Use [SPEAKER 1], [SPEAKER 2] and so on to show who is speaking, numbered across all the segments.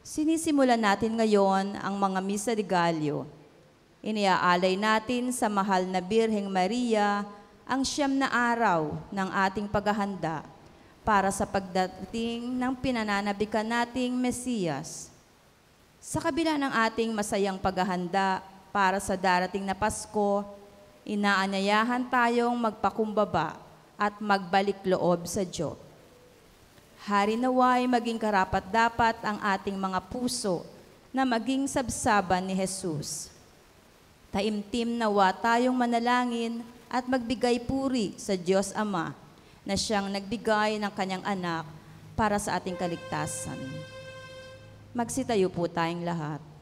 [SPEAKER 1] Sinisimulan natin ngayon ang mga misa de Gallo. Iniaalay natin sa mahal na Birheng Maria ang 9 na araw ng ating paghahanda para sa pagdating ng pinananabikan nating Mesiyas. Sa kabila ng ating masayang paghahanda para sa darating na Pasko, inaanyayahan tayong magpakumbaba at magbalik loob sa Diyos. Hari naway maging karapat-dapat ang ating mga puso na maging sabsaban ni Jesus. Taimtim nawa tayong manalangin at magbigay puri sa Diyos Ama na siyang nagbigay ng kanyang anak para sa ating kaligtasan. Magsitayo po tayong lahat.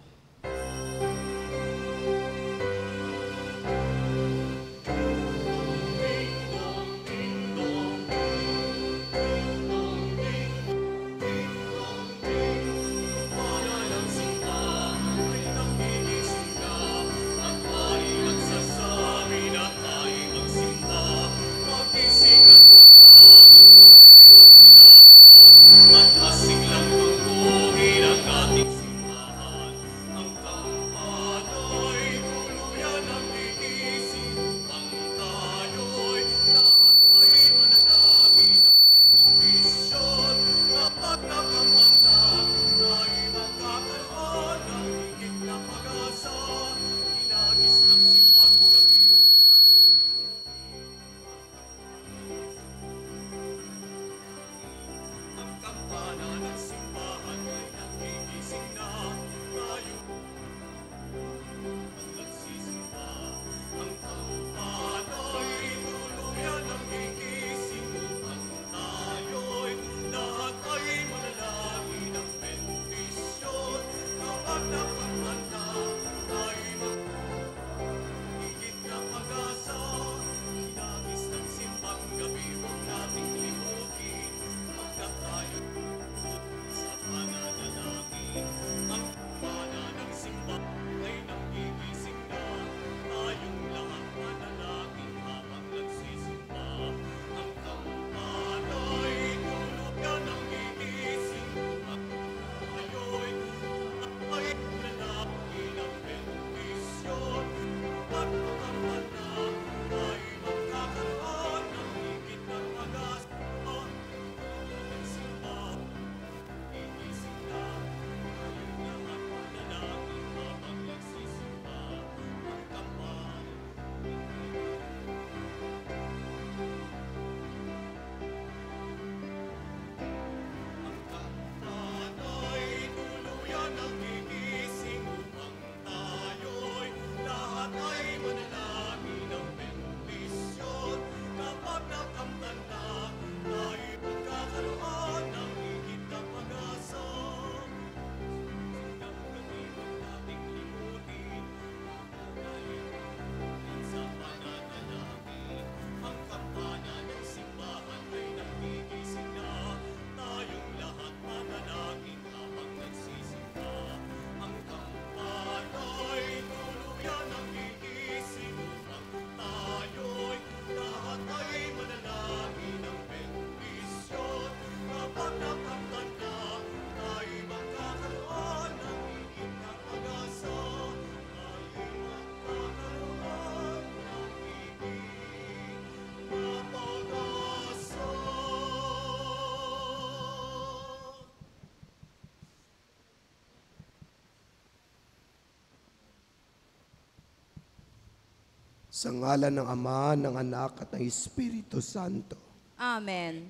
[SPEAKER 2] Sa ngalan ng Ama, ng Anak, at ng Espiritu Santo.
[SPEAKER 1] Amen.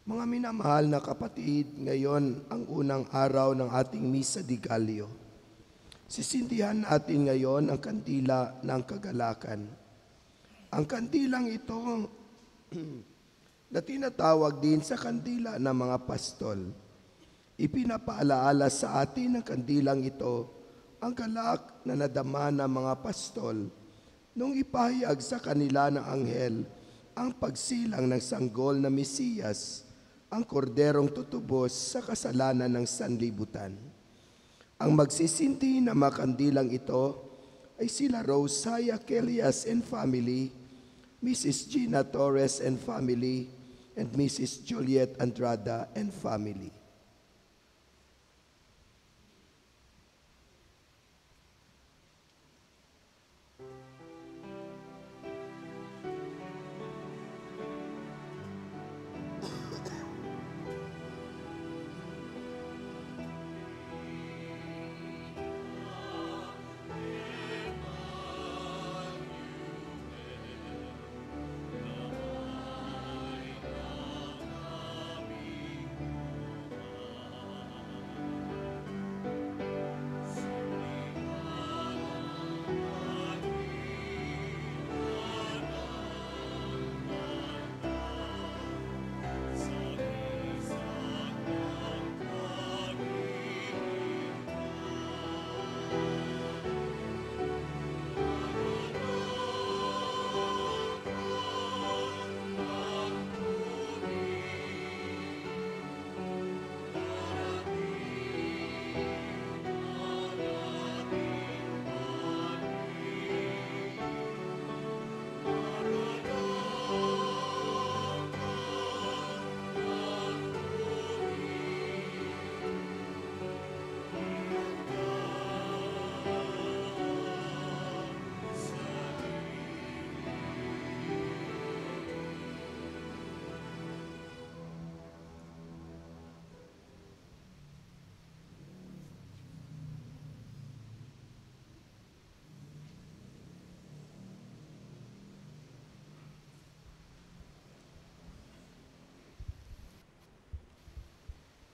[SPEAKER 2] Mga minamahal na kapatid, ngayon ang unang araw ng ating Misa de Gallo. Sisindihan natin ngayon ang kandila ng kagalakan. Ang kandilang ito na tinatawag din sa kandila ng mga pastol. Ipinapaalaala sa atin ng kandilang ito ang galak na nadama ng mga pastol nung ipahayag sa kanila ng anghel ang pagsilang ng sanggol na Mesiyas, ang korderong tutubos sa kasalanan ng sanlibutan. Ang magsisinti na mga kandilang ito ay sila Rosaya Kelias and family, Mrs. Gina Torres and family, and Mrs. Juliet Andrada and family.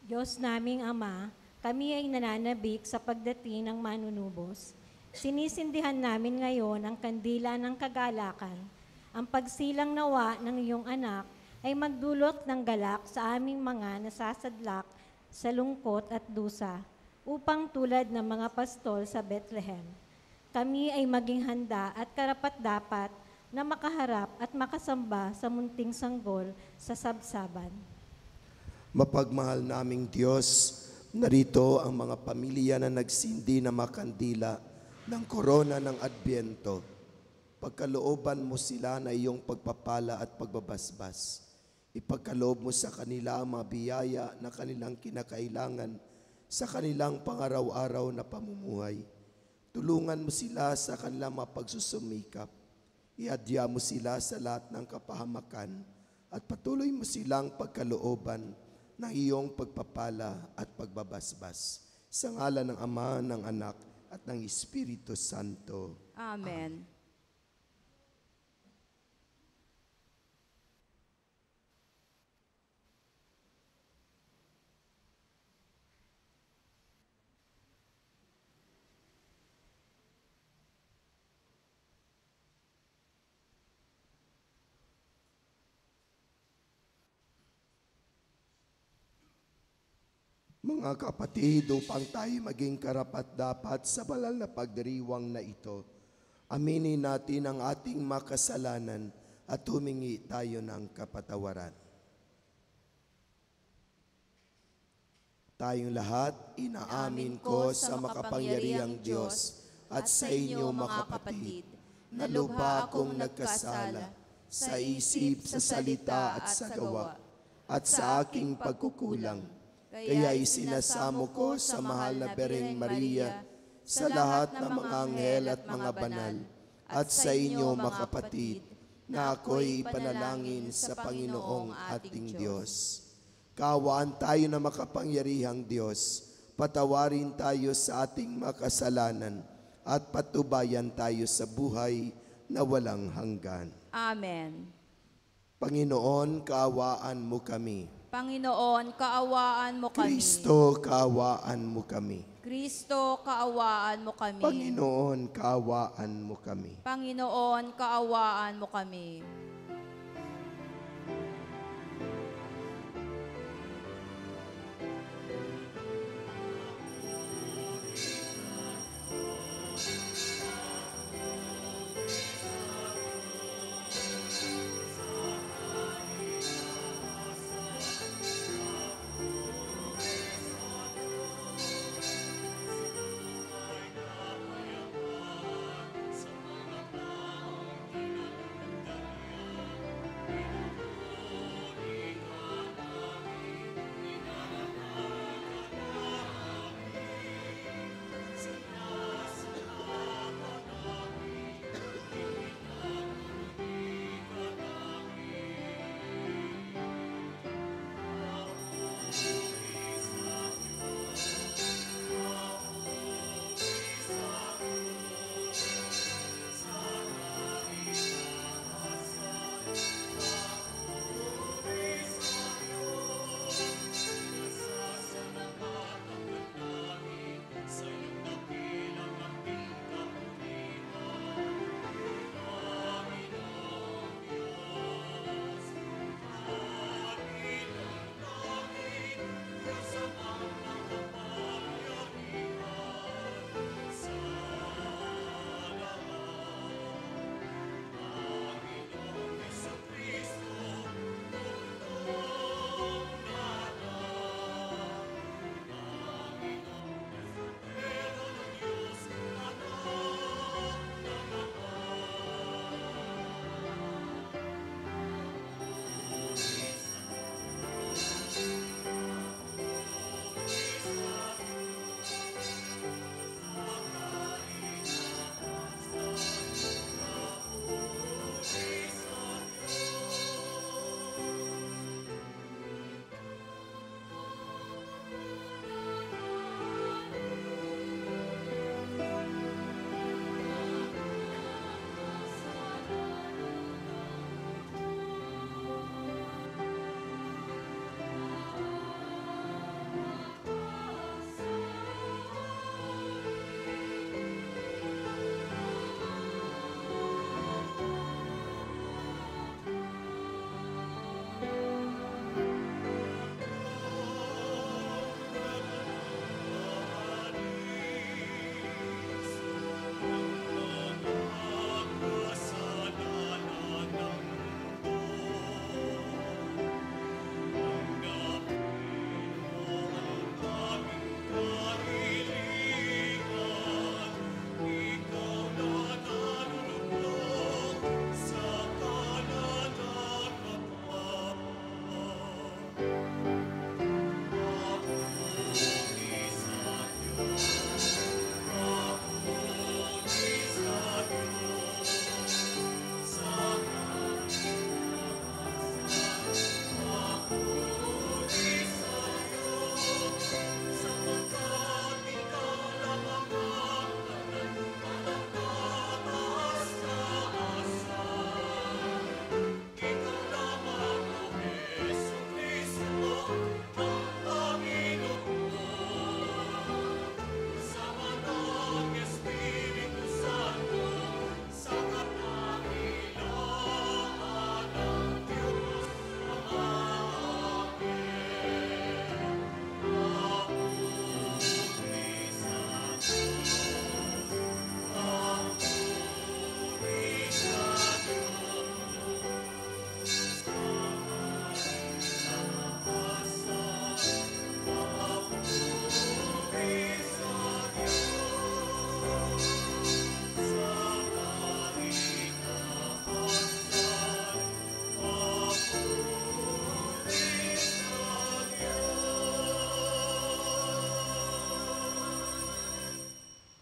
[SPEAKER 3] Diyos naming Ama, kami ay nananabik sa pagdating ng manunubos. Sinisindihan namin ngayon ang kandila ng kagalakan. Ang pagsilang nawa ng iyong anak ay magdulot ng galak sa aming mga nasasadlak sa lungkot at dusa, upang tulad ng mga pastol sa Bethlehem, kami ay maging handa at karapat-dapat na makaharap at makasamba sa munting sanggol sa sabsaban.
[SPEAKER 2] Mapagmahal naming Diyos, narito ang mga pamilya na nagsindi na makandila ng korona ng Adbyento. Pagkalooban mo sila na iyong pagpapala at pagbabasbas. Ipagkaloob mo sa kanila ang mga biyaya na kanilang kinakailangan sa kanilang pangaraw-araw na pamumuhay. Tulungan mo sila sa kanilang mga pagsusumikap. Iadya mo sila sa lahat ng kapahamakan at patuloy mo silang pagkalooban ng iyong pagpapala at pagbabasbas. Sa ngalan ng Ama, ng Anak, at ng Espiritu Santo.
[SPEAKER 1] Amen.
[SPEAKER 2] Mga kapatid, upang tayo maging karapat-dapat sa banal na pagdiriwang na ito, aminin natin ang ating makasalanan at humingi tayo ng kapatawaran. Tayong lahat, inaamin ko sa makapangyarihang Diyos at sa inyo mga kapatid, na lubha akong nagkasala sa isip, sa salita at sa gawa, at sa aking pagkukulang. Kaya isinasamo ko sa mahal na Birheng Maria, sa lahat ng mga anghel at mga banal, at sa inyo mga kapatid, na ako'y ipanalangin sa Panginoong ating Diyos. Kaawaan tayo na makapangyarihang Diyos, patawarin tayo sa ating makasalanan, at patubayan tayo sa buhay na walang hanggan.
[SPEAKER 1] Amen.
[SPEAKER 2] Panginoon, kaawaan mo kami.
[SPEAKER 1] Panginoon, kaawaan mo kami.
[SPEAKER 2] Kristo, kaawaan mo kami.
[SPEAKER 1] Kristo, kaawaan mo kami.
[SPEAKER 2] Panginoon, kaawaan mo kami.
[SPEAKER 1] Panginoon, kaawaan mo kami.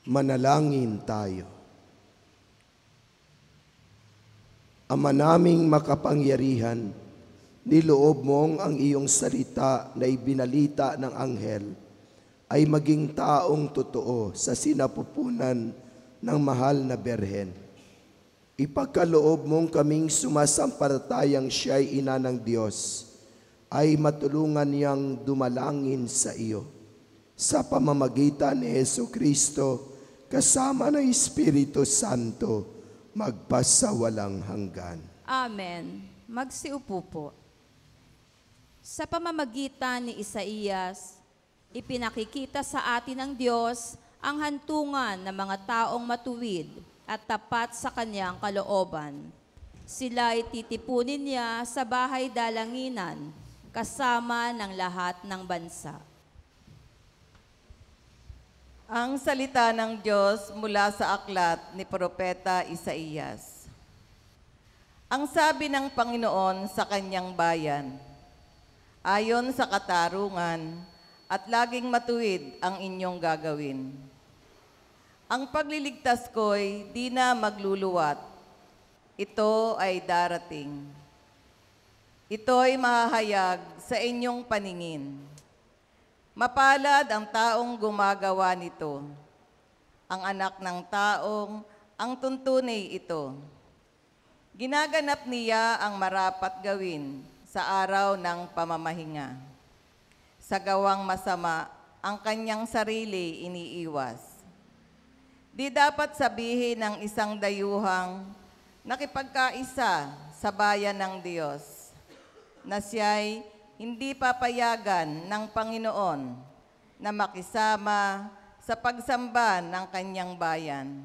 [SPEAKER 2] Manalangin tayo. Ama naming makapangyarihan, niloob mong ang iyong salita na ibinalita ng anghel ay maging taong totoo sa sinapupunan ng mahal na Berhen. Ipagkaloob mong kaming sumasampalatayang siya'y ina ng Diyos, ay matulungan niyang dumalangin sa iyo. Sa pamamagitan ni Jesucristo, kasama ng Espiritu Santo, magpasawalang hanggan.
[SPEAKER 1] Amen. Magsiupo po. Sa pamamagitan ni Isaías, ipinakikita sa atin ng Diyos ang hantungan ng mga taong matuwid at tapat sa kanyang kalooban. Sila ay titipunin niya sa bahay dalanginan, kasama ng lahat ng bansa.
[SPEAKER 4] Ang salita ng Diyos mula sa aklat ni Propeta Isaías. Ang sabi ng Panginoon sa kanyang bayan, ayon sa katarungan at laging matuwid ang inyong gagawin. Ang pagliligtas ko'y di na magluluwat. Ito ay darating. Ito'y mahahayag sa inyong paningin. Mapalad ang taong gumagawa nito, ang anak ng taong ang tuntunay ito. Ginaganap niya ang marapat gawin sa araw ng pamamahinga. Sa gawang masama, ang kanyang sarili iniiwas. Di dapat sabihin ng isang dayuhang nakipagkaisa sa bayan ng Diyos, na siya'y hindi papayagan ng Panginoon na makisama sa pagsamba ng kanyang bayan.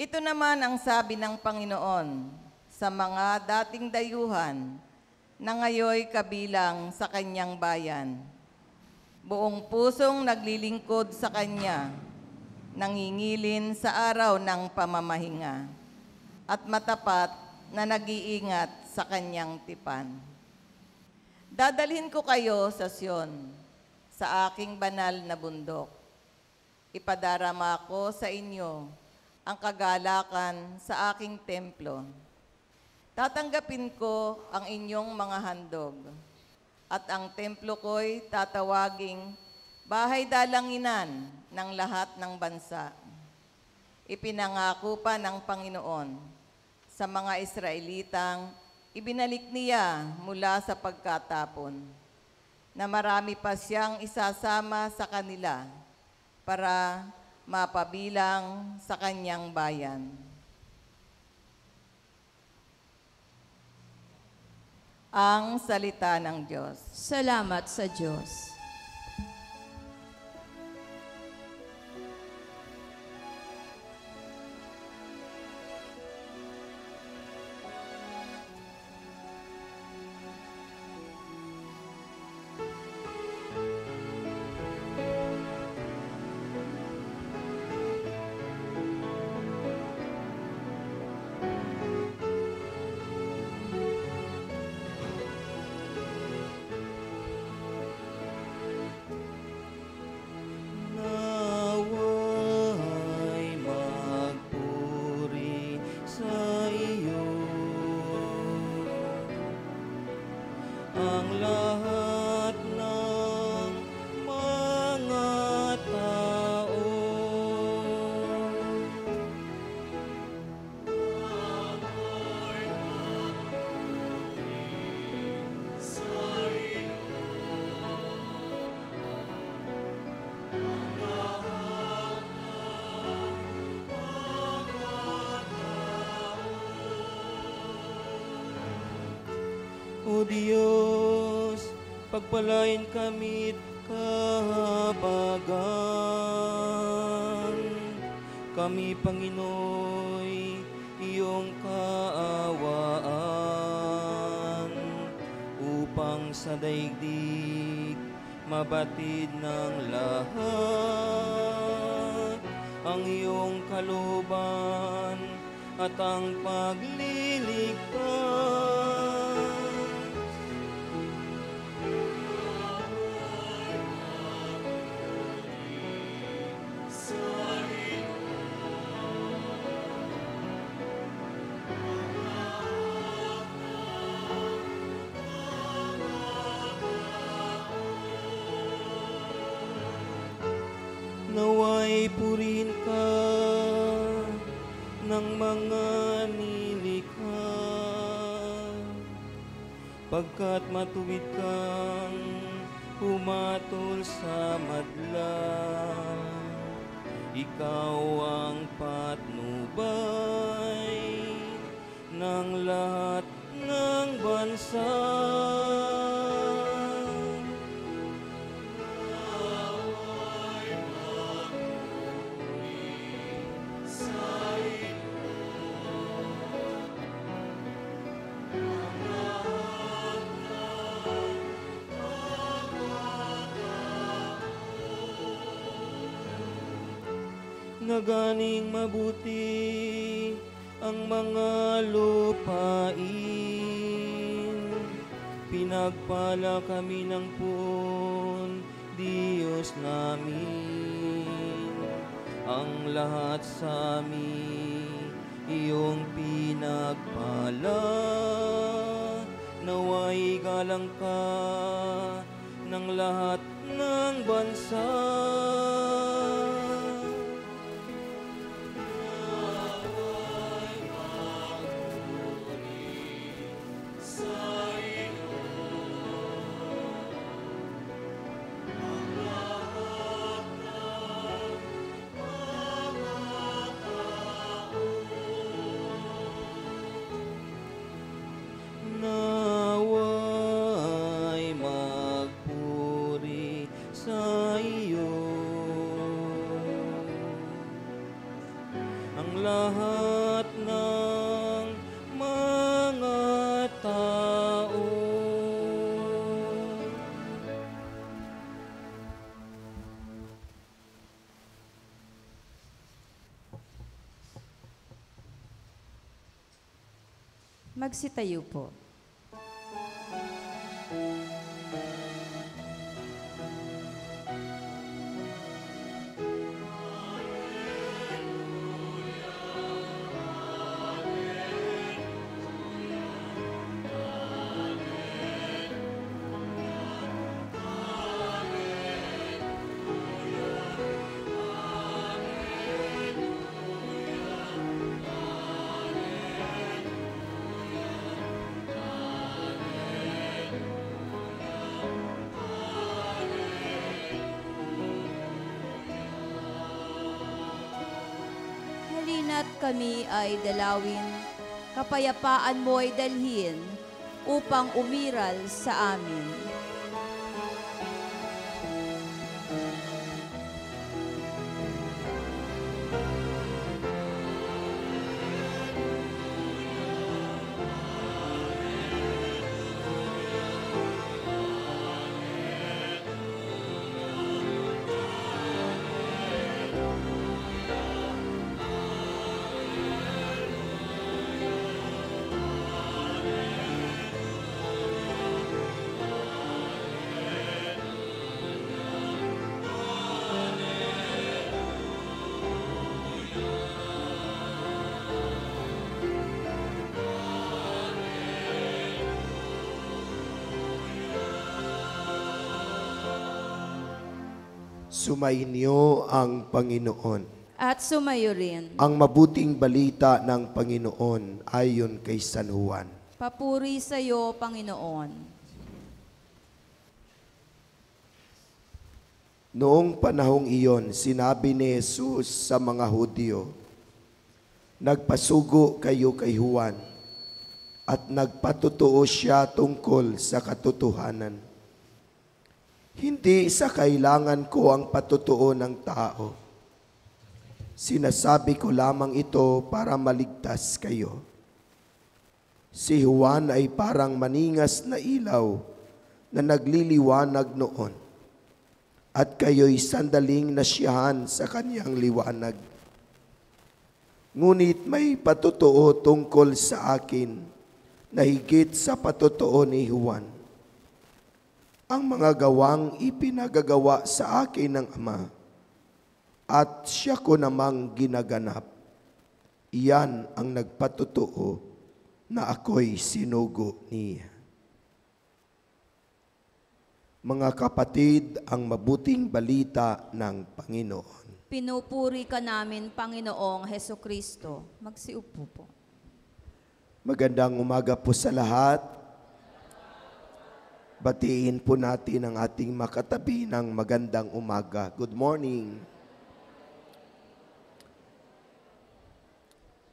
[SPEAKER 4] Ito naman ang sabi ng Panginoon sa mga dating dayuhan na ngayoy kabilang sa kanyang bayan. Buong pusong naglilingkod sa kanya, nangingilin sa araw ng pamamahinga, at matapat na nag-iingat sa kanyang tipan. Dadalhin ko kayo sa Sion, sa aking banal na bundok. Ipadarama ko sa inyo ang kagalakan sa aking templo. Tatanggapin ko ang inyong mga handog, at ang templo ko'y tatawaging bahay dalanginan ng lahat ng bansa. Ipinangako pa ng Panginoon sa mga Israelitang ibinalik niya mula sa pagkatapon, na marami pa siyang isasama sa kanila para mapabilang sa kanyang bayan. Ang salita ng Diyos.
[SPEAKER 1] Salamat sa Diyos.
[SPEAKER 5] Nawa'y magpuri sa iyo ang lahat ng mga tao. O Diyos, pagpalain kami't kahabagan. Kami, Panginoy, iyong kaawaan, upang sa daigdig mabatid ng lahat ang iyong kalooban at ang pagliligtas. Sa naway purihin ka ng mga nilikha, pagkat matuwid kang humatol sa madla. Ikaw ang patnubay ng lahat ng bansa. Naganing mabuti ang mga lupain, pinagpala kami ng Pun, Diyos namin. Ang lahat sa amin, iyong pinagpala, naway galang ka ng lahat ng bansa. Naway magpuri sa iyo ang lahat ng mga tao.
[SPEAKER 1] Magsitayo po. Halina't kami ay dalawin, kapayapaan mo ay dalhin, upang umiral sa amin.
[SPEAKER 2] Sumainyo ang Panginoon.
[SPEAKER 1] At sumayo rin.
[SPEAKER 2] Ang mabuting balita ng Panginoon ayon kay San Juan.
[SPEAKER 1] Papuri sa iyo, Panginoon.
[SPEAKER 2] Noong panahong iyon, sinabi ni Jesus sa mga Hudyo, "Nagpasugo kayo kay Juan, at nagpatutuo siya tungkol sa katotohanan. Hindi sa kailangan ko ang patutuo ng tao. Sinasabi ko lamang ito para maligtas kayo. Si Juan ay parang maningas na ilaw na nagliliwanag noon, at kayo'y sandaling nasiyahan sa kanyang liwanag. Ngunit may patutuo tungkol sa akin na higit sa patutuo ni Juan. Ang mga gawang ipinagagawa sa akin ng Ama, at siya ko namang ginaganap. Iyan ang nagpatutuo na ako'y sinugo niya." Mga kapatid, ang mabuting balita ng Panginoon.
[SPEAKER 1] Pinupuri ka namin, Panginoong Hesukristo. Magsiupo po.
[SPEAKER 2] Magandang umaga po sa lahat. Batiin po natin ang ating makatabi ng magandang umaga. Good morning.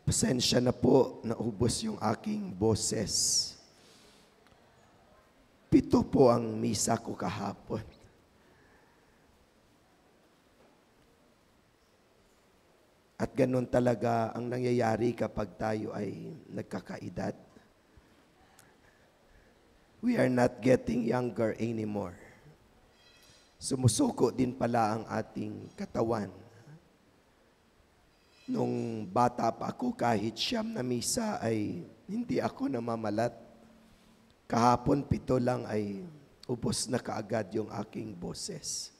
[SPEAKER 2] Pasensya na po, naubos yung aking boses. 7 po ang misa ko kahapon. At ganun talaga ang nangyayari kapag tayo ay nagkakaedad. We are not getting younger anymore. Sumusuko din pala ang ating katawan. Nung bata pa ako, kahit 9 na misa ay hindi ako namamalat. Kahapon 7 lang ay ubos na kaagad yung aking boses.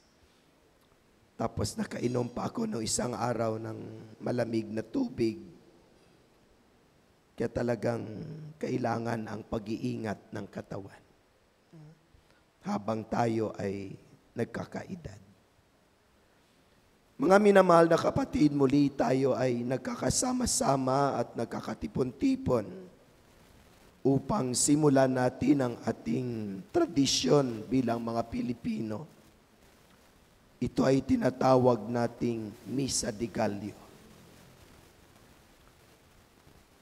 [SPEAKER 2] Tapos nakainom pa ako ng isang araw ng malamig na tubig. Kaya talagang kailangan ang pag-iingat ng katawan habang tayo ay nagkakaedad. Mga minamahal na kapatid, muli tayo ay nagkakasama-sama at nagkakatipon-tipon upang simulan natin ang ating tradisyon bilang mga Pilipino. Ito ay tinatawag nating Misa de Gallio.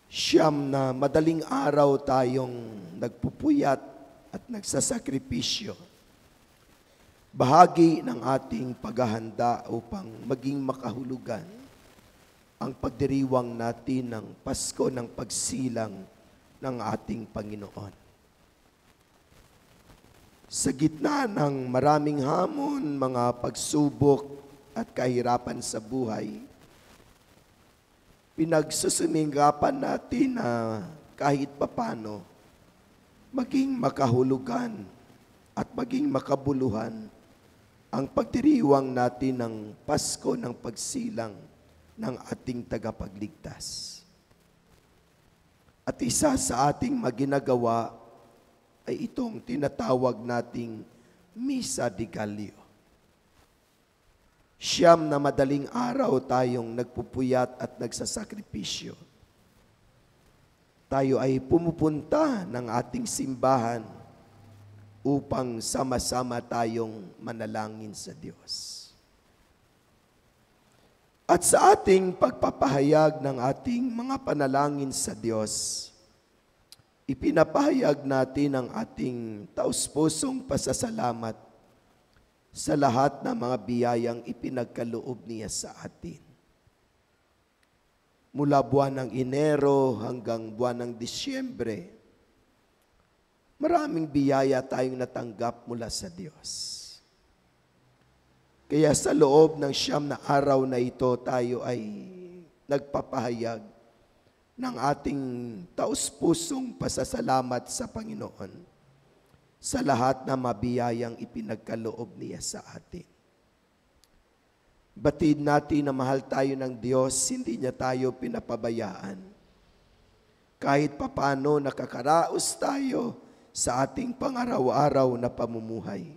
[SPEAKER 2] 9 na madaling araw tayong nagpupuyat at nagsasakripisyo. Bahagi ng ating paghahanda upang maging makahulugan ang pagdiriwang natin ng Pasko ng pagsilang ng ating Panginoon. Sa gitna ng maraming hamon, mga pagsubok at kahirapan sa buhay, pinagsusuminggapan natin na kahit papano maging makahulugan at maging makabuluhan ang pagdiriwang natin ng Pasko ng pagsilang ng ating tagapagligtas. At isa sa ating maginagawa ay itong tinatawag nating Misa de Gallio. 9 na madaling araw tayong nagpupuyat at nagsasakripisyo. Tayo ay pumupunta ng ating simbahan upang sama-sama tayong manalangin sa Diyos. At sa ating pagpapahayag ng ating mga panalangin sa Diyos, ipinapahayag natin ang ating taus-pusong pasasalamat sa lahat ng mga biyayang ipinagkaloob niya sa atin. Mula buwan ng Enero hanggang buwan ng Disyembre, maraming biyaya tayong natanggap mula sa Diyos. Kaya sa loob ng 9 na araw na ito, tayo ay nagpapahayag ng ating taus-pusong pasasalamat sa Panginoon sa lahat na mabiyayang ipinagkaloob niya sa atin. Batid natin na mahal tayo ng Diyos, hindi niya tayo pinapabayaan. Kahit papano nakakaraos tayo sa ating pangaraw-araw na pamumuhay.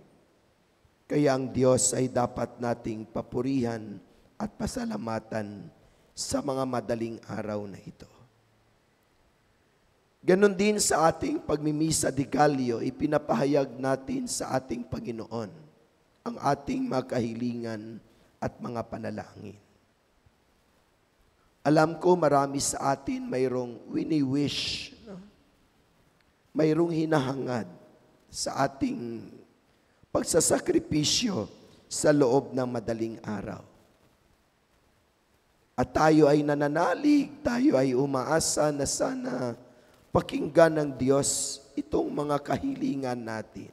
[SPEAKER 2] Kaya ang Diyos ay dapat nating papurihan at pasalamatan sa mga madaling araw na ito. Ganon din sa ating pagmimisa de Gallio, ipinapahayag natin sa ating Panginoon ang ating mga kahilingan at mga panalangin. Alam ko marami sa atin mayroong wini-wish, mayroong hinahangad sa ating pagsasakripisyo sa loob ng madaling araw. At tayo ay nananalig, tayo ay umaasa na sana pakinggan ng Diyos itong mga kahilingan natin.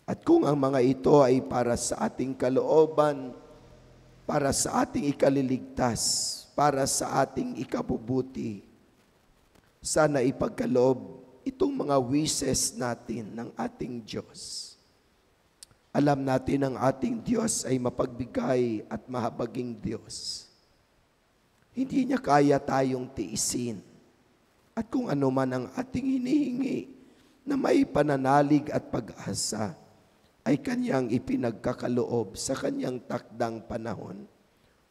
[SPEAKER 2] At kung ang mga ito ay para sa ating kalooban, para sa ating ikaliligtas, para sa ating ikabubuti, sana ipagkaloob itong mga wishes natin ng ating Diyos. Alam natin ang ating Diyos ay mapagbigay at mahabaging Diyos. Hindi niya kaya tayong tiisin. At kung ano man ang ating hinihingi na may pananalig at pag-asa, ay kanyang ipinagkakaloob sa kanyang takdang panahon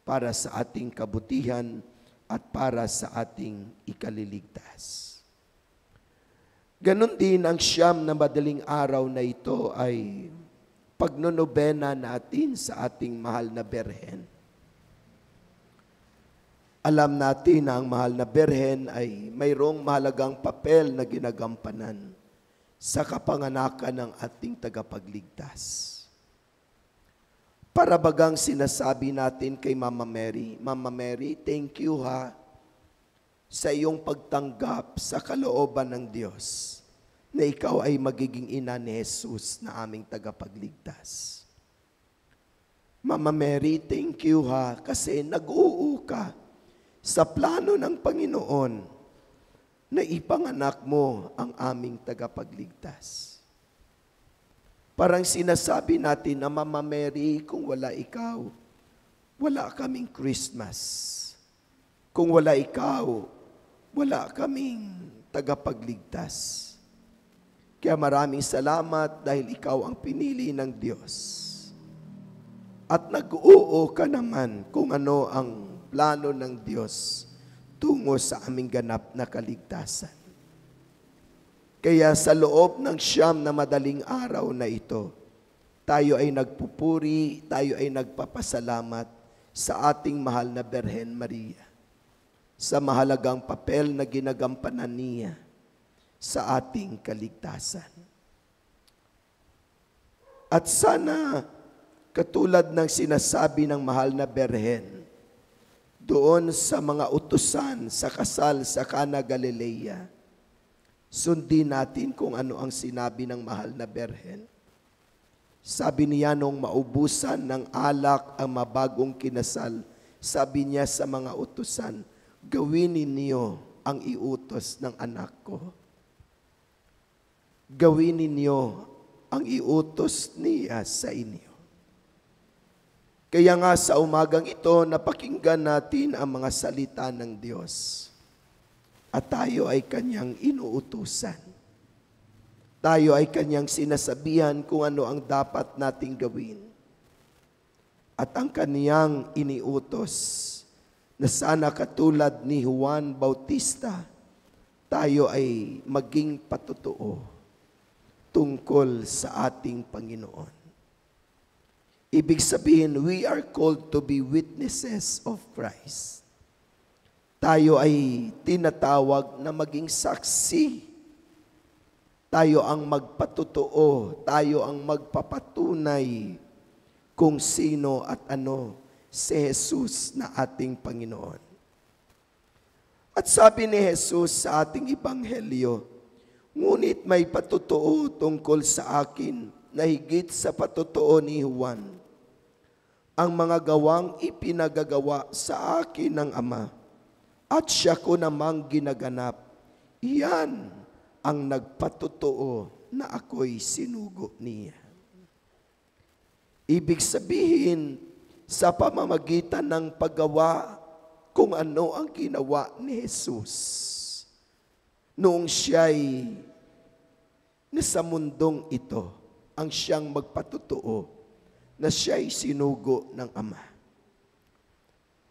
[SPEAKER 2] para sa ating kabutihan at para sa ating ikaliligtas. Ganon din ang siyam na madaling araw na ito ay pagnonobena natin sa ating mahal na Berhen. Alam natin na ang mahal na Berhen ay mayroong mahalagang papel na ginagampanan sa kapanganakan ng ating tagapagligtas. Para bagang sinasabi natin kay Mama Mary, thank you sa iyong pagtanggap sa kalooban ng Diyos na ikaw ay magiging ina ni Jesus na aming tagapagligtas. Mama Mary, thank you kasi nag-uu ka sa plano ng Panginoon na ipanganak mo ang aming tagapagligtas. Parang sinasabi natin na Mama Mary, kung wala ikaw, wala kaming Christmas. Kung wala ikaw, wala kaming tagapagligtas. Kaya maraming salamat dahil ikaw ang pinili ng Diyos. At nag-oo ka naman kung ano ang plano ng Diyos tungo sa aming ganap na kaligtasan. Kaya sa loob ng siyam na madaling araw na ito, tayo ay nagpupuri, tayo ay nagpapasalamat sa ating mahal na Berhen Maria, sa mahalagang papel na ginagampanan niya sa ating kaligtasan. At sana, katulad ng sinasabi ng mahal na Berhen, doon sa mga utusan sa kasal sa Cana Galilea, sundin natin kung ano ang sinabi ng mahal na Berhen. Sabi niya nung maubusan ng alak ang mabagong kinasal, sabi niya sa mga utusan, gawin ninyo ang iutos ng anak ko. Gawin ninyo ang iutos niya sa inyo. Kaya nga sa umagang ito, napakinggan natin ang mga salita ng Diyos. At tayo ay kanyang inuutusan. Tayo ay kanyang sinasabihan kung ano ang dapat nating gawin. At ang kanyang iniutos na sana katulad ni Juan Bautista, tayo ay maging patotoo tungkol sa ating Panginoon. Ibig sabihin, we are called to be witnesses of Christ. Tayo ay tinatawag na maging saksi. Tayo ang magpatotoo, tayo ang magpapatunay kung sino at ano si Jesus na ating Panginoon. At sabi ni Jesus sa ating Ebanghelyo, ngunit may patotoo tungkol sa akin na higit sa patotoo ni Juan. Ang mga gawang ipinagagawa sa akin ng Ama, at siya ko namang ginaganap, iyan ang nagpatotoo na ako'y sinugo niya. Ibig sabihin, sa pamamagitan ng paggawa kung ano ang ginawa ni Jesus, noong siya'y nasa mundong ito, ang siyang magpatotoo na siya'y sinugo ng Ama.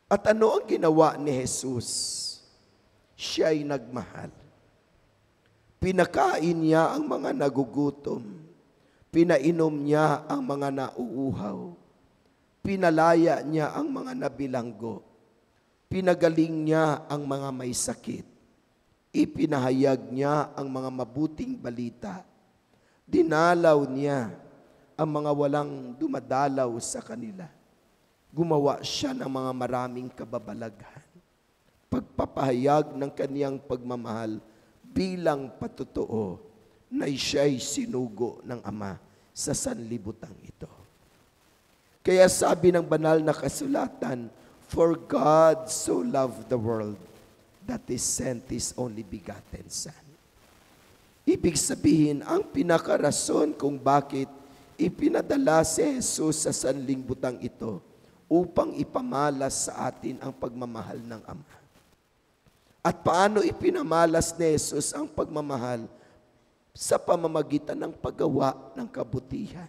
[SPEAKER 2] At ano ang ginawa ni Jesus? Siya'y nagmahal. Pinakain niya ang mga nagugutom. Pinainom niya ang mga nauuhaw. Pinalaya niya ang mga nabilanggo. Pinagaling niya ang mga may sakit. Ipinahayag niya ang mga mabuting balita. Dinalaw niya ang mga walang dumadalaw sa kanila. Gumawa siya ng mga maraming kababalaghan. Pagpapahayag ng kaniyang pagmamahal bilang patotoo na siya'y sinugo ng Ama sa sanlibutan ito. Kaya sabi ng banal na kasulatan, for God so loved the world that He sent His only begotten Son. Ibig sabihin, ang pinakarason kung bakit ipinadala si Jesus sa sanlibutan ito upang ipamalas sa atin ang pagmamahal ng Ama. At paano ipinamalas ni Jesus ang pagmamahal? Sa pamamagitan ng paggawa ng kabutihan.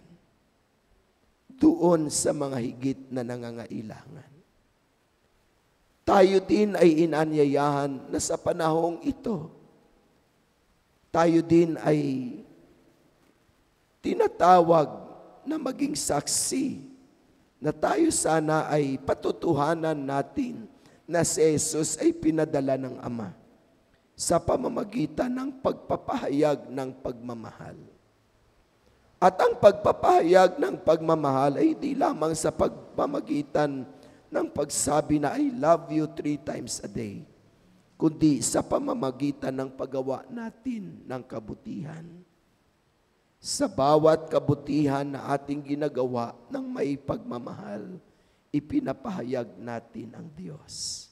[SPEAKER 2] doon sa mga higit na nangangailangan. Tayo din ay inanyayahan na sa panahong ito, tayo din ay tinatawag na maging saksi na tayo sana ay patutuhanan natin na si Jesus ay pinadala ng Ama sa pamamagitan ng pagpapahayag ng pagmamahal. At ang pagpapahayag ng pagmamahal ay di lamang sa pagpamagitan ng pagsabi na I love you 3 times a day, kundi sa pamamagitan ng paggawa natin ng kabutihan. Sa bawat kabutihan na ating ginagawa ng may pagmamahal, ipinapahayag natin ang Diyos.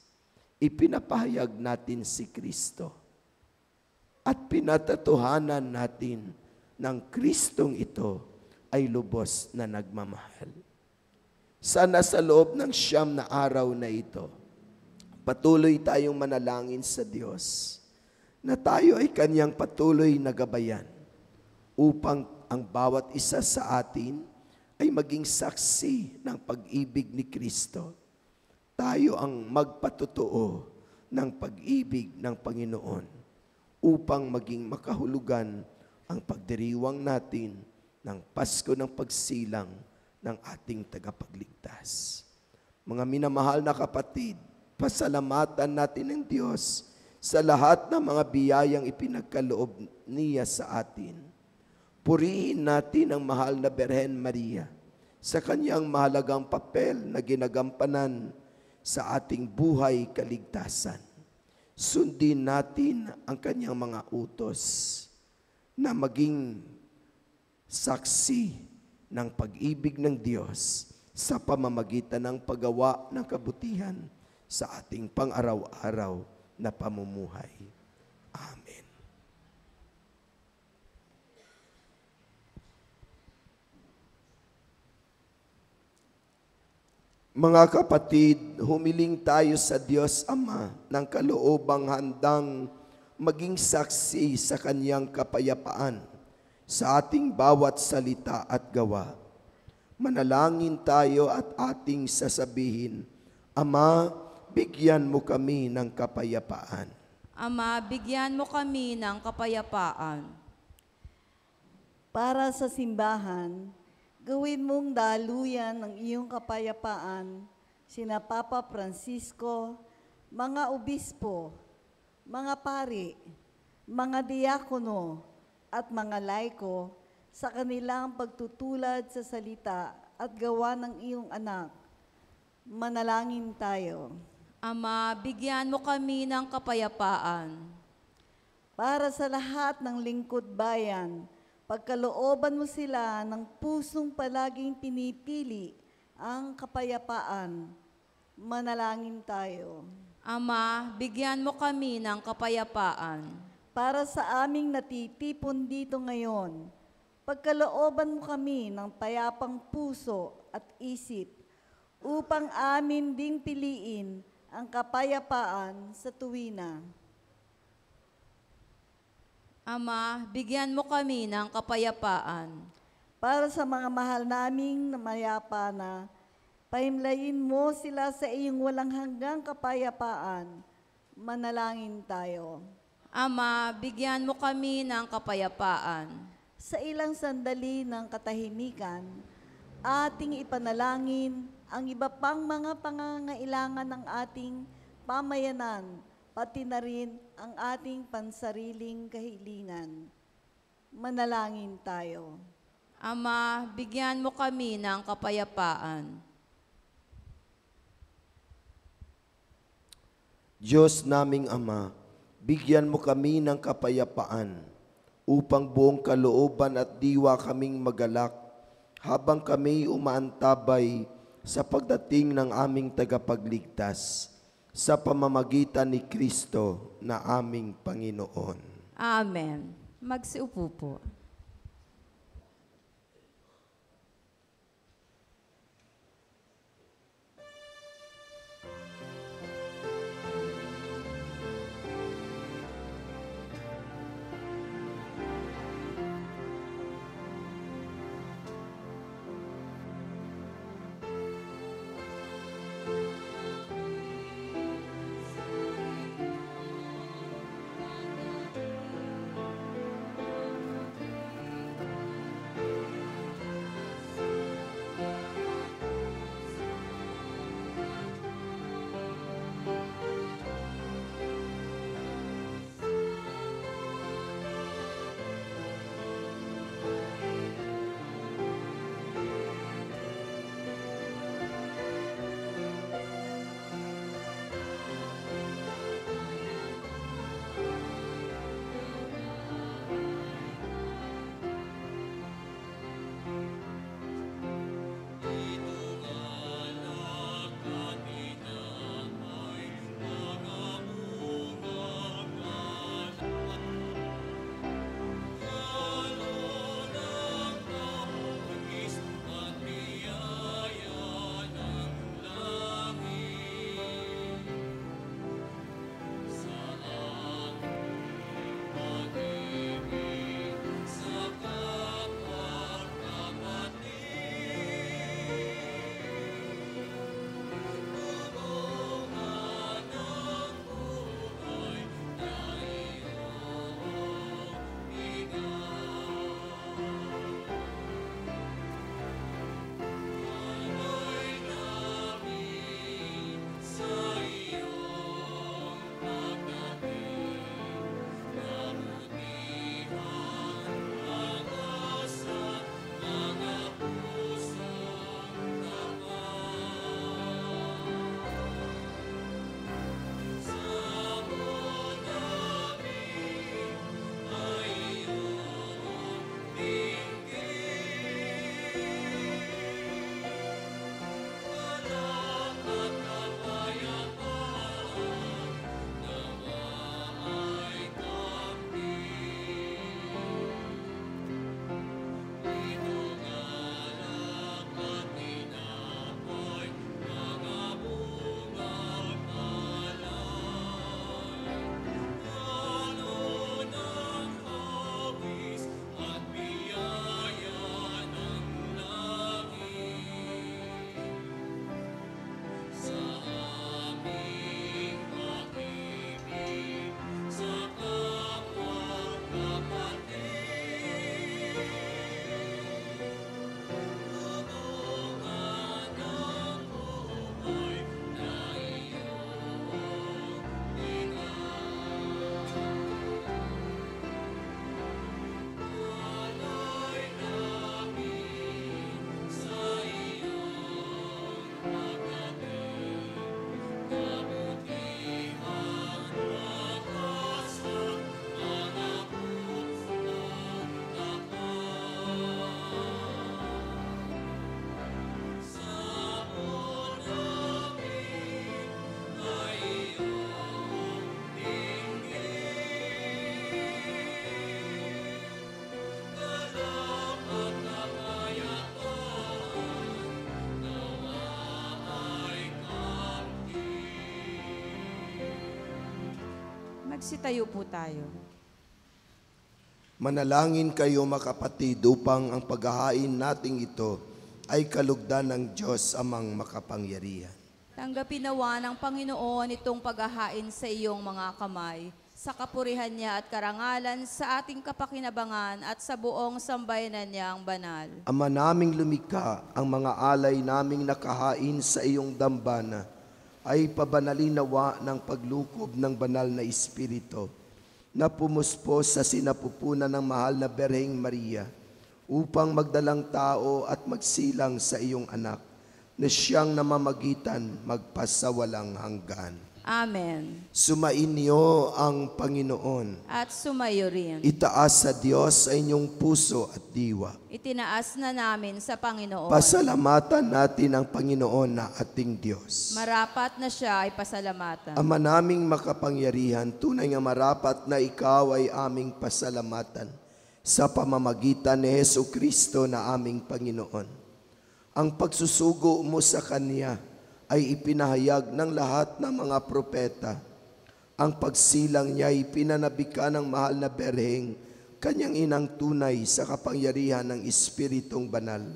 [SPEAKER 2] Ipinapahayag natin si Kristo. At pinatatuhanan natin ng Kristong ito ay lubos na nagmamahal. Sana sa loob ng 9 na araw na ito, patuloy tayong manalangin sa Diyos na tayo ay Kanyang patuloy na gabayan upang ang bawat isa sa atin ay maging saksi ng pag-ibig ni Kristo. Tayo ang magpatotoo ng pag-ibig ng Panginoon upang maging makahulugan ang pagdiriwang natin ng Pasko ng pagsilang ng ating tagapagligtas. Mga minamahal na kapatid, pasalamatan natin ng Diyos sa lahat ng mga biyayang ipinagkaloob niya sa atin. Purihin natin ang mahal na Birhen Maria sa kanyang mahalagang papel na ginagampanan sa ating buhay kaligtasan. Sundin natin ang kanyang mga utos na maging saksi ng pag-ibig ng Diyos sa pamamagitan ng paggawa ng kabutihan sa ating pang-araw-araw na pamumuhay. Amen. Mga kapatid, humiling tayo sa Diyos Ama ng kaloobang handang maging saksi sa Kanyang kapayapaan sa ating bawat salita at gawa. Manalangin tayo at ating sasabihin, Ama, bigyan mo kami ng kapayapaan.
[SPEAKER 1] Ama, bigyan mo kami ng kapayapaan.
[SPEAKER 6] Para sa simbahan, gawin mong daluyan ng iyong kapayapaan, sina Papa Francisco, mga obispo, mga pari, mga diakono, at mga laiko sa kanilang pagtutulad sa salita at gawa ng iyong anak. Manalangin tayo.
[SPEAKER 1] Ama, bigyan mo kami ng kapayapaan.
[SPEAKER 6] Para sa lahat ng lingkod bayan, pagkalooban mo sila ng pusong palaging pinipili ang kapayapaan. Manalangin tayo.
[SPEAKER 1] Ama, bigyan mo kami ng kapayapaan.
[SPEAKER 6] Para sa aming natitipon dito ngayon, pagkalooban mo kami ng payapang puso at isip upang amin ding piliin ang kapayapaan sa tuwina.
[SPEAKER 1] Ama, bigyan mo kami ng kapayapaan.
[SPEAKER 6] Para sa mga mahal naming mayapa na, pahimlayin mo sila sa iyong walang hanggang kapayapaan. Manalangin tayo.
[SPEAKER 1] Ama, bigyan mo kami ng kapayapaan.
[SPEAKER 6] Sa ilang sandali ng katahimikan, ating ipanalangin ang iba pang mga pangangailangan ng ating pamayanan, pati na rin ang ating pansariling kahilingan. Manalangin tayo.
[SPEAKER 1] Ama, bigyan mo kami ng kapayapaan.
[SPEAKER 2] Diyos naming Ama, bigyan mo kami ng kapayapaan upang buong kalooban at diwa kaming magalak habang kami umaantabay sa pagdating ng aming tagapagligtas sa pamamagitan ni Kristo na aming Panginoon.
[SPEAKER 1] Amen. Magsiupo po. Magsitayo po tayo.
[SPEAKER 2] Manalangin kayo mga kapatid upang ang paghahain nating ito ay kalugdan ng Diyos amang makapangyarihan.
[SPEAKER 1] Tanggapin nawa ng Panginoon itong paghahain sa iyong mga kamay, sa kapurihan niya at karangalan sa ating kapakinabangan at sa buong sambayanan niyang banal.
[SPEAKER 2] Ama naming lumikha, ang mga alay naming nakahain sa iyong dambana ay pabanalin nawa ng paglukob ng banal na Espiritu na pumuspos sa sinapupunan ng mahal na Berheng Maria upang magdalang tao at magsilang sa iyong anak na siyang namamagitan magpasawalang hanggan.
[SPEAKER 1] Amen.
[SPEAKER 2] Sumainyo ang Panginoon.
[SPEAKER 1] At sumayo rin.
[SPEAKER 2] Itaas sa Diyos sa inyong puso at diwa.
[SPEAKER 1] Itinaas na namin sa Panginoon.
[SPEAKER 2] Pasalamatan natin ang Panginoon na ating Diyos.
[SPEAKER 1] Marapat na siya ay pasalamatan.
[SPEAKER 2] Ama naming makapangyarihan, tunay nga marapat na ikaw ay aming pasalamatan sa pamamagitan ni Jesucristo na aming Panginoon. Ang pagsusugo mo sa Kanya ay ipinahayag ng lahat ng mga propeta. Ang pagsilang niya ay pinanabika ng mahal na Berheng, kanyang inang tunay sa kapangyarihan ng Espiritong Banal.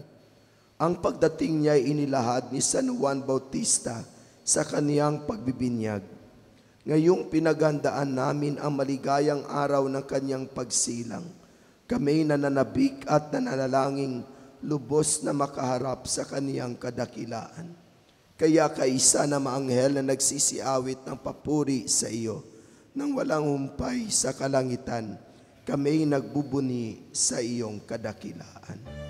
[SPEAKER 2] Ang pagdating niya ay inilahad ni San Juan Bautista sa kaniyang pagbibinyag. Ngayong pinaghandaan namin ang maligayang araw ng kanyang pagsilang. Kami nananabik at nananalangin lubos na makaharap sa kaniyang kadakilaan. Kaya kaisa na maanghel na nagsisiawit ng papuri sa iyo, nang walang humpay sa kalangitan, kami nagbubuni sa iyong kadakilaan.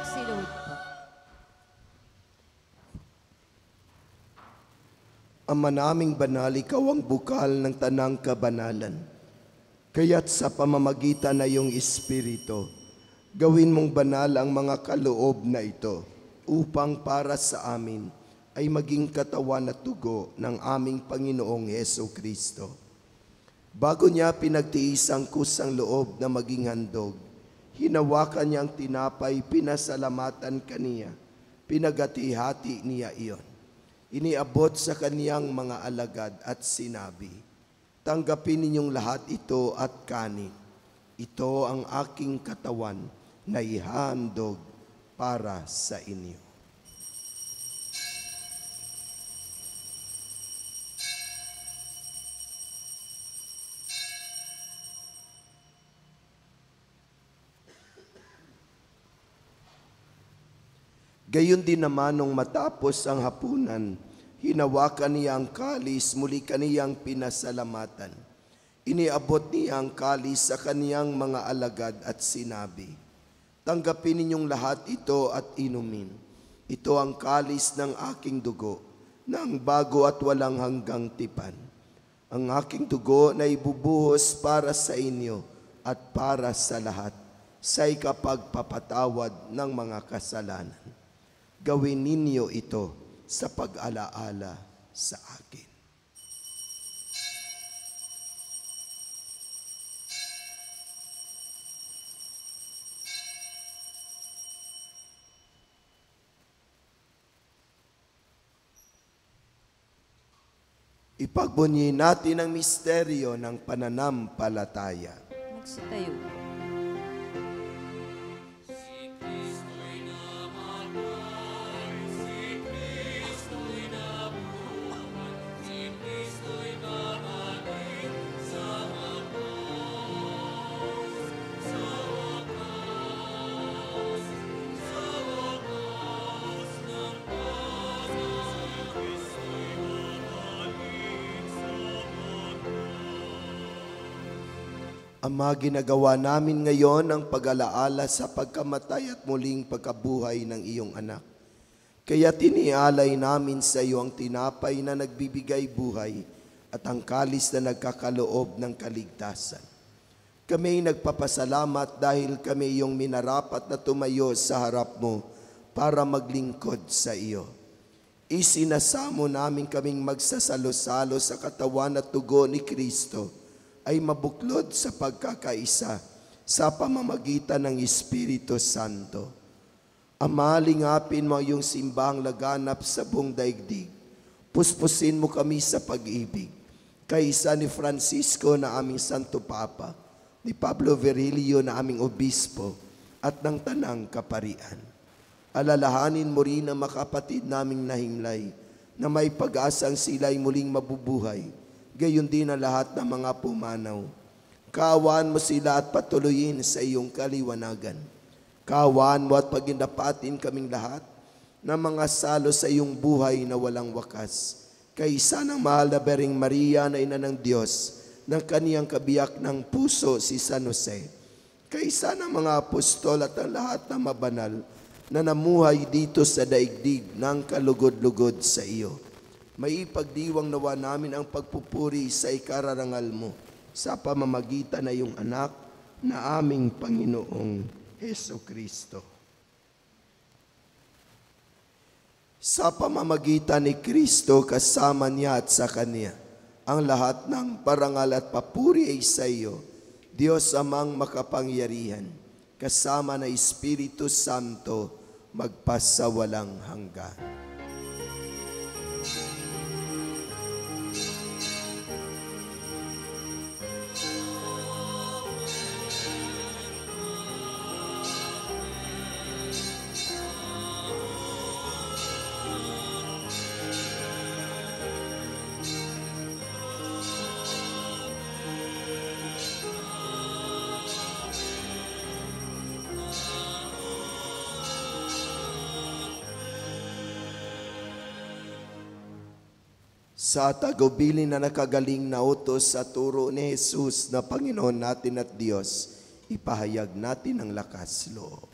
[SPEAKER 1] Magsilawit po.
[SPEAKER 2] Ama naming banal, ikaw ang bukal ng tanang kabanalan. Kaya't sa pamamagitan na iyong Espiritu, gawin mong banal ang mga kaloob na ito upang para sa amin ay maging katawan at tugo ng aming Panginoong Jesucristo. Bago niya pinagtiis ang kusang loob na maging handog, hinawakan niya ang tinapay, pinasalamatan kaniya, pinagati-hati niya iyon. Iniabot sa kaniyang mga alagad at sinabi, tanggapin ninyong lahat ito at kanin. Ito ang aking katawan na ihahandog para sa inyo. Gayon din naman nung matapos ang hapunan, hinawakan niya ang kalis, muli kaniyang pinasalamatan. Iniabot niya ang kalis sa kaniyang mga alagad at sinabi, tanggapin ninyong lahat ito at inumin. Ito ang kalis ng aking dugo, ng bago at walang hanggang tipan. Ang aking dugo na ibubuhos para sa inyo at para sa lahat, sa ikapagpapatawad ng mga kasalanan. Gawin ninyo ito sa pag-alaala sa akin. Ipagbunyi natin ang misteryo ng pananampalataya.
[SPEAKER 1] Magsitayo po.
[SPEAKER 2] Ama, ginagawa namin ngayon ang pag-alaala sa pagkamatay at muling pagkabuhay ng iyong anak. Kaya tinialay namin sa iyo ang tinapay na nagbibigay buhay at ang kalis na nagkakaloob ng kaligtasan. Kami nagpapasalamat dahil kami iyong minarapat na tumayo sa harap mo para maglingkod sa iyo. Isinasamo namin kaming magsasalo-salo sa katawan at dugo ni Kristo ay mabuklod sa pagkakaisa sa pamamagitan ng Espiritu Santo. Ama, lingapin mo yung simbahang laganap sa buong daigdig. Puspusin mo kami sa pag-ibig. Kaisa ni Francisco na aming Santo Papa, ni Pablo Virilio na aming Obispo, at ng Tanang Kaparian. Alalahanin mo rin ang makapatid naming nahimlay na may pag-asang sila'y muling mabubuhay, gayon din ang lahat ng mga pumanaw. Kaawaan mo sila at patuloyin sa iyong kaliwanagan. Kaawaan mo at paginapatin kaming lahat na mga salo sa iyong buhay na walang wakas. Kaisa ng mahal na Birheng Maria na ina ng Diyos, ng kaniyang kabiyak ng puso si San Jose. Kaisa ng mga apostol at ang lahat ng mabanal na namuhay dito sa daigdig ng kalugod-lugod sa iyo. May ipagdiwang nawa namin ang pagpupuri sa ikararangal mo sa pamamagitan na iyong anak na aming Panginoong Heso Kristo. Sa pamamagitan ni Kristo kasama niya at sa Kanya, ang lahat ng parangal at papuri ay sa iyo, Diyos amang makapangyarihan, kasama na Espiritu Santo, magpasawalang hanggan. Sa tagubilin na nakagaling na utos sa turo ni Jesus na Panginoon natin at Diyos, ipahayag natin ang lakas loob.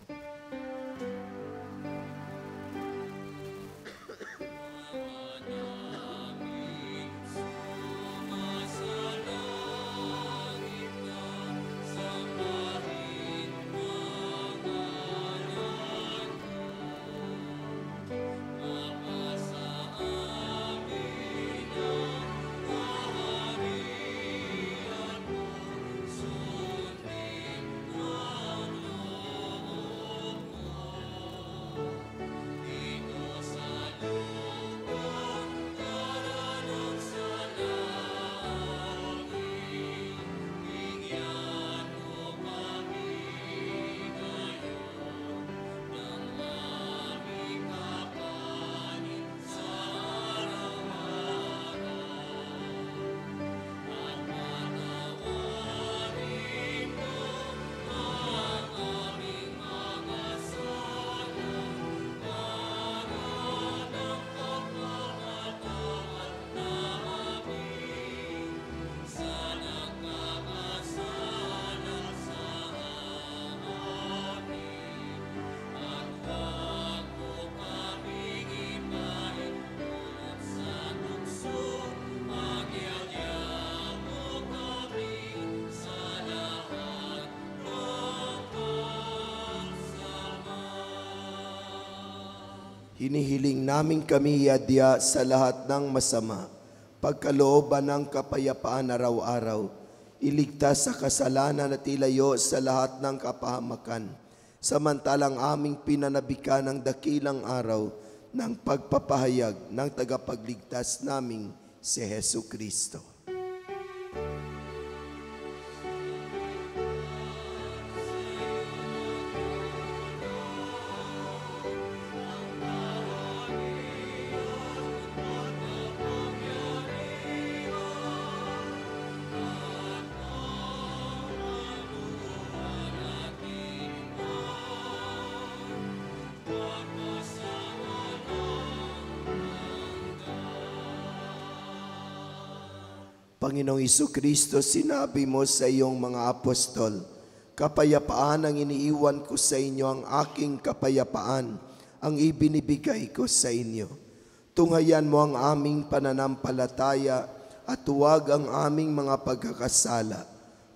[SPEAKER 2] Hinihiling namin kami adya sa lahat ng masama, pagkalooban ng kapayapaan araw-araw, iligtas sa kasalanan at ilayo sa lahat ng kapahamakan, samantalang aming pinanabikan ng dakilang araw ng pagpapahayag ng tagapagligtas naming si Hesu Kristo. Panginoong Kristo, sinabi mo sa iyong mga apostol, kapayapaan ang iniiwan ko sa inyo, ang aking kapayapaan ang ibinibigay ko sa inyo. Tunghayan mo ang aming pananampalataya at huwag ang aming mga pagkakasala.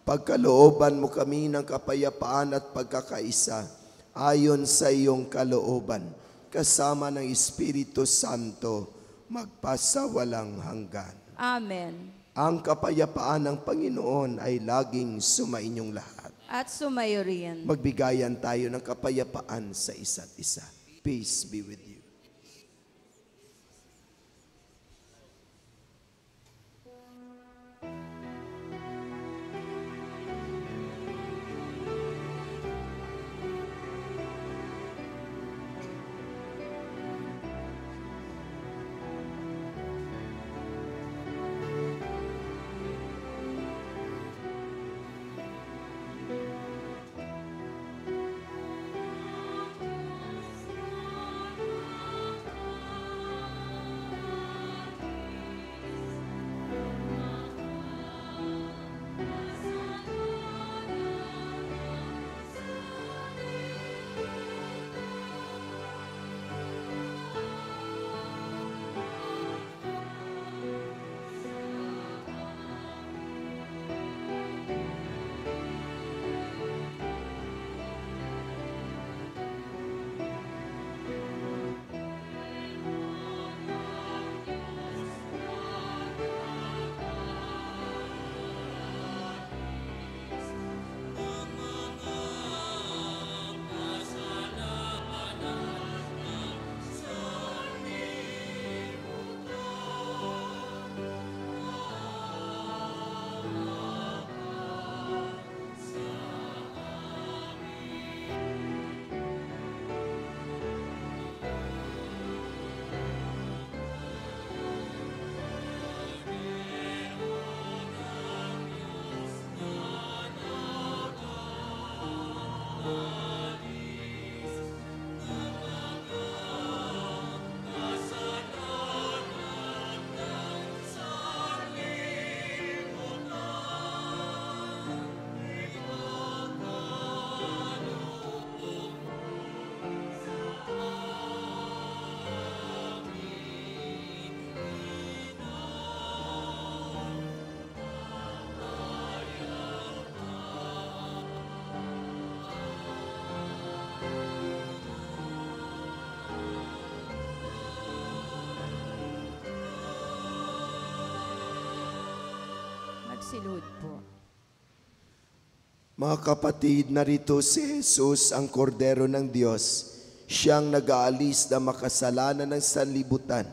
[SPEAKER 2] Pagkalooban mo kami ng kapayapaan at pagkakaisa ayon sa iyong kalooban, kasama ng Espiritu Santo, magpasawalang hanggan.
[SPEAKER 1] Amen.
[SPEAKER 2] Ang kapayapaan ng Panginoon ay laging sumainyong lahat.
[SPEAKER 1] At sumayo rin.
[SPEAKER 2] Magbigayan tayo ng kapayapaan sa isa't isa. Peace be with you.
[SPEAKER 1] Magsilhod po.
[SPEAKER 2] Mga kapatid, narito si Jesus, ang kordero ng Diyos, siyang nag-aalis na makasalanan ng sanlibutan.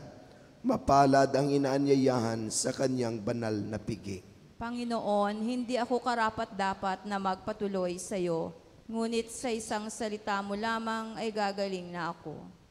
[SPEAKER 2] Mapalad ang inaanyayahan sa kanyang banal na piging.
[SPEAKER 1] Panginoon, hindi ako karapat-dapat na magpatuloy sa iyo, ngunit sa isang salita mo lamang ay gagaling na ako.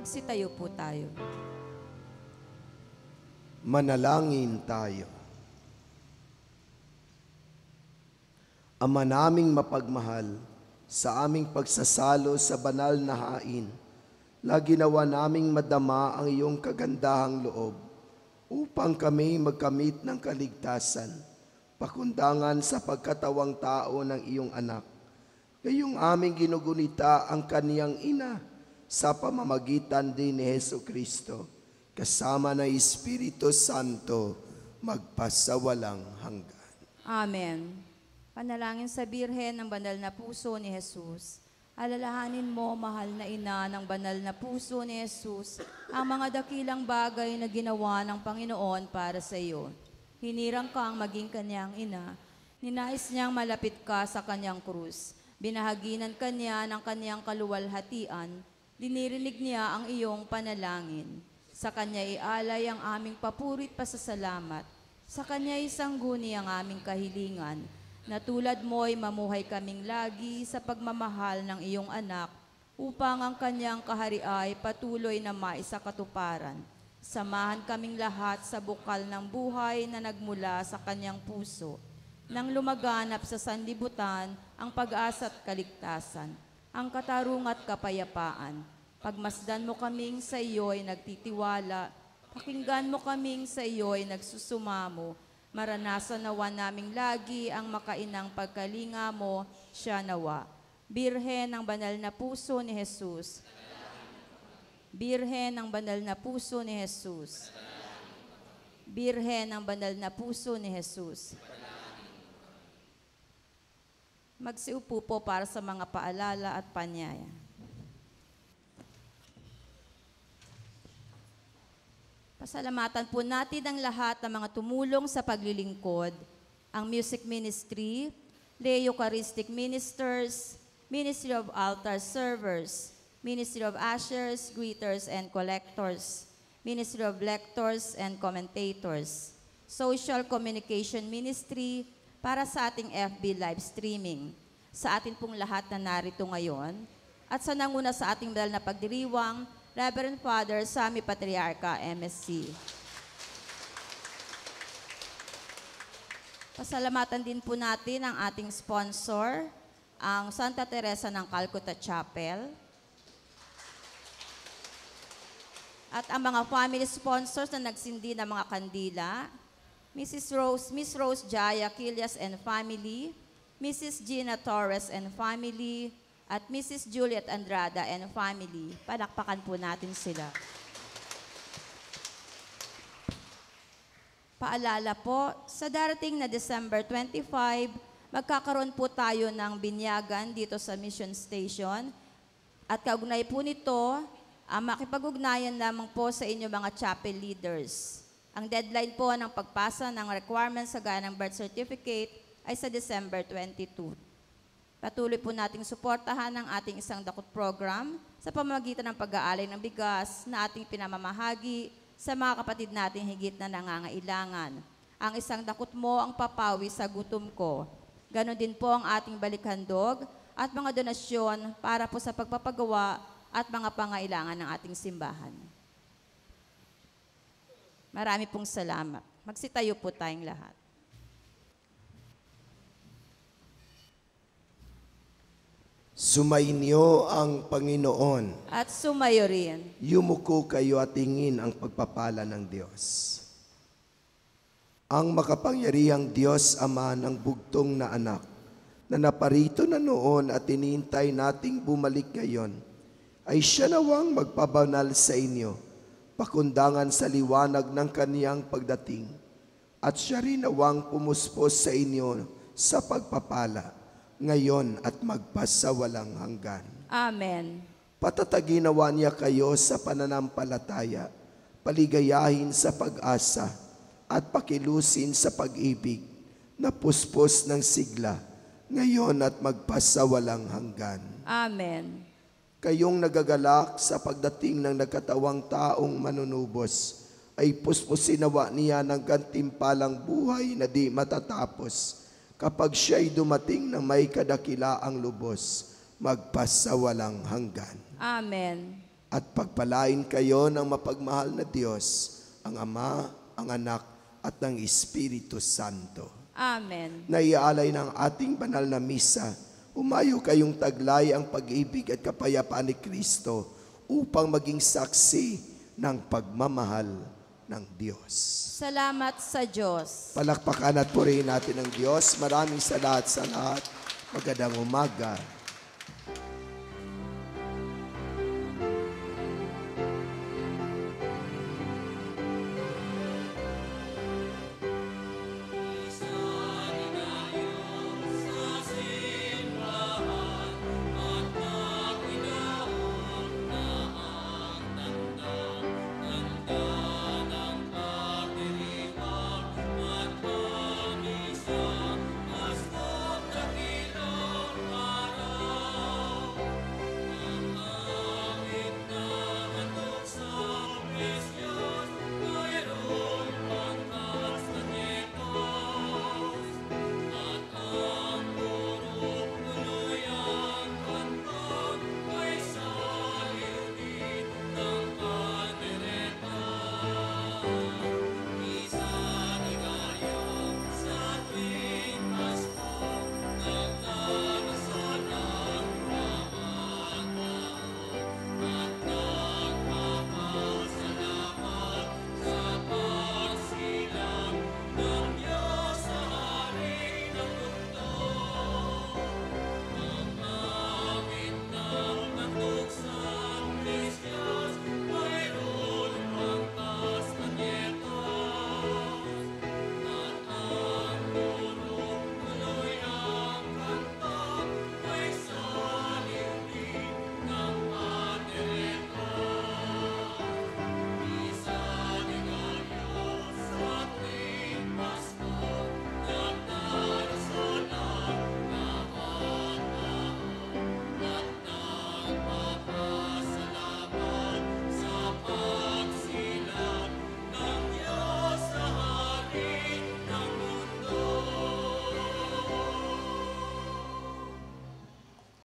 [SPEAKER 1] Magsitayo po tayo.
[SPEAKER 2] Manalangin tayo. Ama naming mapagmahal, sa aming pagsasalo sa banal na hain, lagi nawa naming madama ang iyong kagandahang loob upang kami magkamit ng kaligtasan, pakundangan sa pagkatawang tao ng iyong anak. Ngayong aming ginugunita ang kaniyang ina sa pamamagitan din ni Jesucristo, kasama ng Espiritu Santo, magpasawalang hanggan.
[SPEAKER 1] Amen. Panalangin sa Birhen ng banal na puso ni Jesus. Alalahanin mo, mahal na ina ng banal na puso ni Jesus, ang mga dakilang bagay na ginawa ng Panginoon para sa iyo. Hinirang kang maging kanyang ina. Ninais niyang malapit ka sa kanyang krus. Binahaginan kanya ng kanyang kaluwalhatian. Dinirinig niya ang iyong panalangin. Sa kanya ialay ang aming papurit pasasalamat. Sa kanya isangguni ang aming kahilingan. Na tulad mo'y mamuhay kaming lagi sa pagmamahal ng iyong anak upang ang kanyang kahariay patuloy na maisakatuparan. Samahan kaming lahat sa bukal ng buhay na nagmula sa kanyang puso nang lumaganap sa sanlibutan ang pag-asa at kaligtasan, ang katarungan at kapayapaan. Pagmasdan mo kaming sa iyo'y nagtitiwala, pakinggan mo kaming sa iyo'y nagsusumamo, maranasan nawa naming lagi ang makainang pagkalinga mo, siya nawa. Birhen ng banal na puso ni Jesus. Birhen ng banal na puso ni Jesus. Birhen ng banal na puso ni Jesus. Magsiupo po para sa mga paalala at panyaya. Pasalamatan po natin ang lahat ng mga tumulong sa paglilingkod, ang music ministry, lay Eucharistic ministers, Ministry of Altar Servers, Ministry of Ushers, Greeters, and Collectors, Ministry of Lectors and Commentators, Social Communication Ministry para sa ating FB live streaming, sa atin pong lahat na narito ngayon, at sa nanguna sa ating banal na pagdiriwang, Reverend Father Sammy Patriarca, MSc. Pasalamatan din po natin ang ating sponsor, ang Santa Teresa ng Calcutta Chapel. At ang mga family sponsors na nagsindi ng mga kandila, Miss Rose Jaya Quillas and family, Mrs. Gina Torres and family, at Mrs. Juliet Andrada and family. Palakpakan po natin sila. Paalala po, sa darating na December 25, magkakaroon po tayo ng binyagan dito sa Mission Station. At kaugnay po nito, makipag-ugnayan lamang po sa inyo mga chapel leaders. Ang deadline po ng pagpasa ng requirements sa gaya ng birth certificate ay sa December 22. Patuloy po nating suportahan ang ating isang dakot program sa pamamagitan ng pag-aalay ng bigas na ating pinamamahagi sa mga kapatid nating higit na nangangailangan. Ang isang dakot mo ang papawi sa gutom ko. Ganon din po ang ating balikhandog at mga donasyon para po sa pagpapagawa at mga pangailangan ng ating simbahan. Marami pong salamat. Magsitayo po tayong lahat.
[SPEAKER 2] Sumainyo ang Panginoon.
[SPEAKER 1] At sumayo rin.
[SPEAKER 2] Yumuko kayo at tingin ang pagpapala ng Diyos. Ang makapangyarihang Diyos Ama ng bugtong na anak, na naparito na noon at inintay nating bumalik ngayon, ay siya nawang magpabanal sa inyo, pakundangan sa liwanag ng kaniyang pagdating, at siya rin nawang pumuspos sa inyo sa pagpapala, ngayon at magpasawalang hanggan.
[SPEAKER 1] Amen.
[SPEAKER 2] Patatagin nawa niya kayo sa pananampalataya, paligayahin sa pag-asa, at pakilusin sa pag-ibig, na puspos ng sigla, ngayon at magpasawalang hanggan.
[SPEAKER 1] Amen.
[SPEAKER 2] Kayong nagagalak sa pagdating ng nagkatawang taong manunubos, ay puspusin nawa niya ng gantimpalang buhay na di matatapos, kapag siya'y dumating na may kadakilaang lubos, magpasawalang hanggan.
[SPEAKER 1] Amen.
[SPEAKER 2] at pagpalain kayo ng mapagmahal na Diyos, ang Ama, ang Anak, at ng Espiritu Santo.
[SPEAKER 1] Amen.
[SPEAKER 2] Naiaalay ng ating banal na misa, umayo kayong taglay ang pag-ibig at kapayapaan ni Kristo upang maging saksi ng pagmamahal ng Diyos.
[SPEAKER 1] Salamat sa Diyos.
[SPEAKER 2] Palakpakan at purihin natin ang Diyos. Maraming salamat sa lahat. Magandang umaga.